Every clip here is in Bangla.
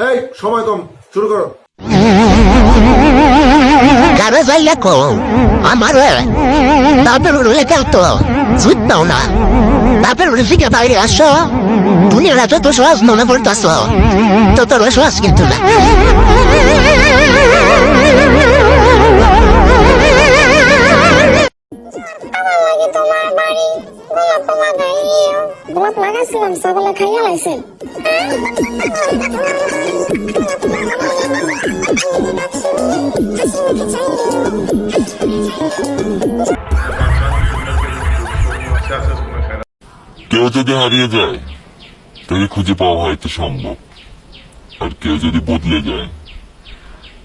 এই সময় কম, শুরু করো। Cara zaila ko, amare, dapat udah kanto, zuitna una, dapat udah fikir tadi asal, dunia rata tu suas nona bertaso, tu terus suas gitu lah. আমার লাগে তোমার বাড়ি গোলাপ লাগাইও গোলাপ লাগাইছিলাম সকালে খাইয়া লাইছে কেউ যদি হারিয়ে যায় তাকে খুঁজে পাওয়া হয়তো সম্ভব, আর কেউ যদি বদলে যায়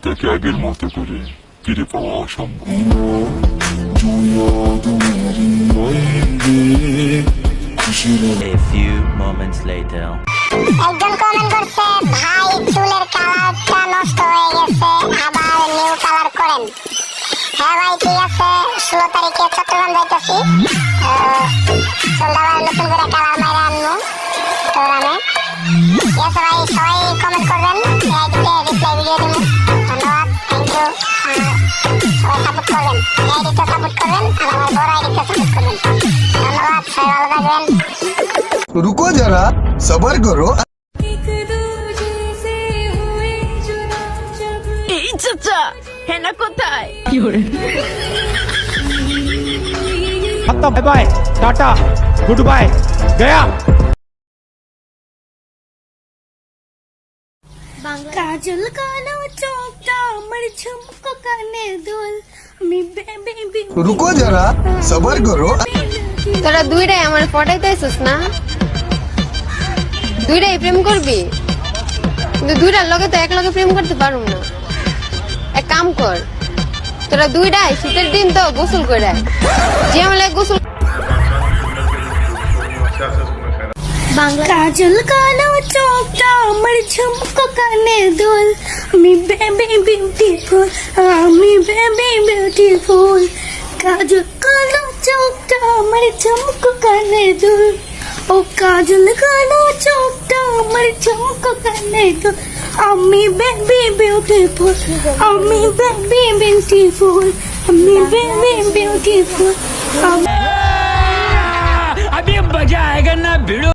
তাকে আগের মতো করে ফিরে পাওয়া অসম্ভব। A few moments later. একজন কমেন্ট করছে ভাই চুলের কালারটা নষ্ট হয়ে গেছে আবার নিউ কালার করেন। হ্যাঁ ভাই ঠিক আছে 16 তারিখে চট্টগ্রাম যাইতেছি, চুলটা আবার নতুন করে কালার মাইরা আনবো চট্টগ্রামে। ঠিক আছে ভাই সবাই কমেন্ট করবেন, আইডিতে রিপ্লাই ভিডিও দেবো। ধন্যবাদ, থ্যাংক ইউ। সবাই সাপোর্ট করবেন, আইডিতে সাপোর্ট করবেন আর আমার বড় আইডিতে সাপোর্ট করবেন। ধন্যবাদ, সবাই ভালো থাকবেন। रुको जरा सबर करो। এই চাচা হেনা কোথায়? Bye bye tata good bye गया। কাজল কালো চোখটা আমার ঝুমকো কানে দুল আমি বেবি रुको जरा सबर करो। তোরা দুইটাই আমার পটাইতেছিস না? দুইটাই প্রেম করবি, কিন্তু দুইটার লগে তো এক লগে প্রেম করতে পারুম না। এক কাম কর, তোরা দুইটাই শীতের দিন তো গোসল করে যে আমার গোসল। কাজল কালো চোখটা আমার ঝুমকো কানে দুল আমি বেবি বিউটিফুল আমি বেবি বিউটিফুল কাজল কালো চোখটা আমার ঝুমকো কানে দুল ও কাজল কালো চোখটা আমার ঝুমকো কানে দুল আমি বেবি বিউটিফুল আমি বেবি বিউটিফুল আমি বেবি বিউটিফুল अभी मजा आएगा ना भिड़ो।